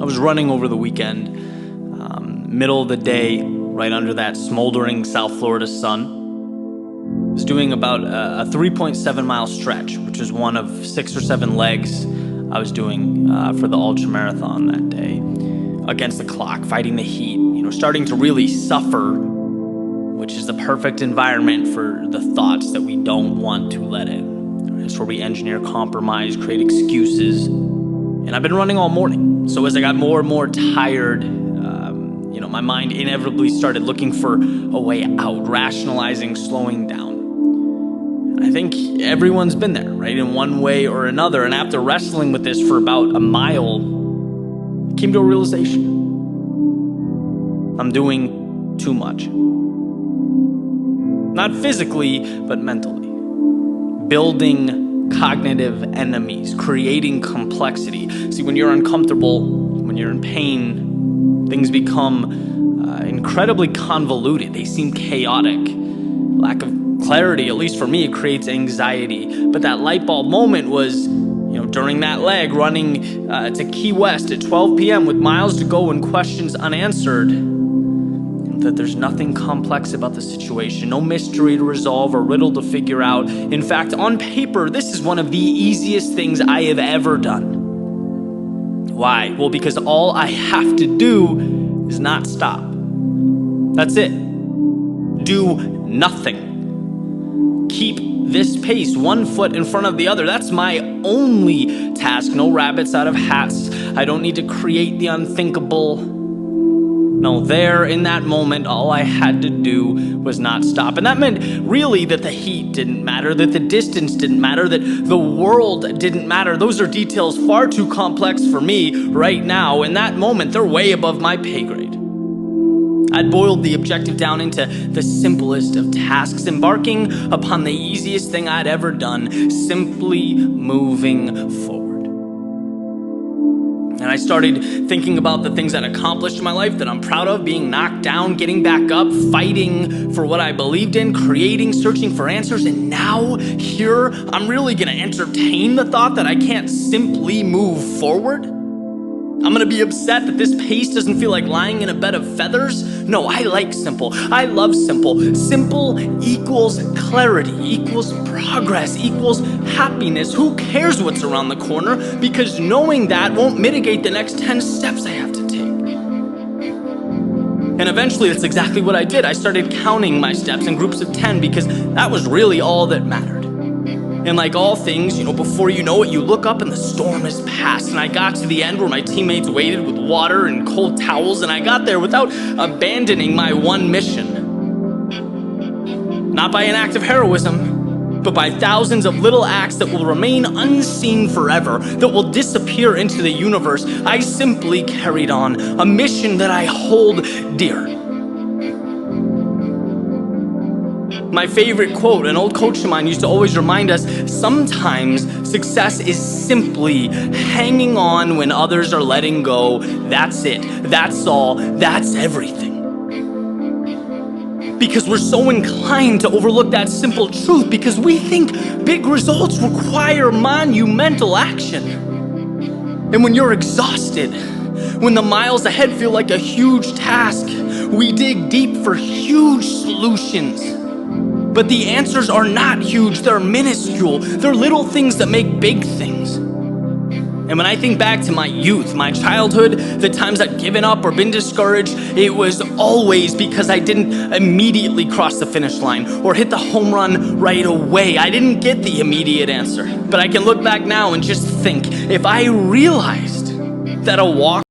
I was running over the weekend, middle of the day, right under that smoldering South Florida sun. I was doing about a 3.7 mile stretch, which was one of 6 or 7 legs I was doing for the ultra marathon that day, against the clock, fighting the heat, starting to really suffer, which is the perfect environment for the thoughts that we don't want to let in. It's where we engineer compromise, create excuses. And I've been running all morning. So as I got more and more tired, my mind inevitably started looking for a way out, rationalizing, slowing down. I think everyone's been there, right, in one way or another. And after wrestling with this for about a mile, I came to a realization. I'm doing too much. Not physically, but mentally. Building cognitive enemies, creating complexity. See, when you're uncomfortable, when you're in pain, things become incredibly convoluted. They seem chaotic. Lack of clarity, at least for me, it creates anxiety. But that light bulb moment was, during that leg, running to Key West at 12 p.m. with miles to go and questions unanswered, that there's nothing complex about the situation, no mystery to resolve or riddle to figure out. In fact, on paper, this is one of the easiest things I have ever done. Why? Well, because all I have to do is not stop. That's it. Do nothing. Keep this pace, one foot in front of the other. That's my only task. No rabbits out of hats. I don't need to create the unthinkable. No, there in that moment, all I had to do was not stop. And that meant really that the heat didn't matter, that the distance didn't matter, that the world didn't matter. Those are details far too complex for me right now. In that moment, they're way above my pay grade. I'd boiled the objective down into the simplest of tasks, embarking upon the easiest thing I'd ever done, simply moving forward. And I started thinking about the things I'd accomplished in my life that I'm proud of, being knocked down, getting back up, fighting for what I believed in, creating, searching for answers. And now, here, I'm really gonna entertain the thought that I can't simply move forward. I'm gonna be upset that this pace doesn't feel like lying in a bed of feathers. No, I like simple. I love simple. Simple equals clarity, equals progress, equals happiness. Who cares what's around the corner? Because knowing that won't mitigate the next 10 steps I have to take. And eventually, that's exactly what I did. I started counting my steps in groups of 10 because that was really all that mattered. And like all things, before you know it, you look up and the storm is past. And I got to the end where my teammates waited with water and cold towels, and I got there without abandoning my one mission. Not by an act of heroism, but by thousands of little acts that will remain unseen forever, that will disappear into the universe. I simply carried on a mission that I hold dear. My favorite quote, an old coach of mine used to always remind us, sometimes success is simply hanging on when others are letting go. That's it. That's all. That's everything. Because we're so inclined to overlook that simple truth because we think big results require monumental action. And when you're exhausted, when the miles ahead feel like a huge task, we dig deep for huge solutions. But the answers are not huge, they're minuscule. They're little things that make big things. And when I think back to my youth, my childhood, the times I'd given up or been discouraged, it was always because I didn't immediately cross the finish line or hit the home run right away. I didn't get the immediate answer. But I can look back now and just think, if I realized that a walk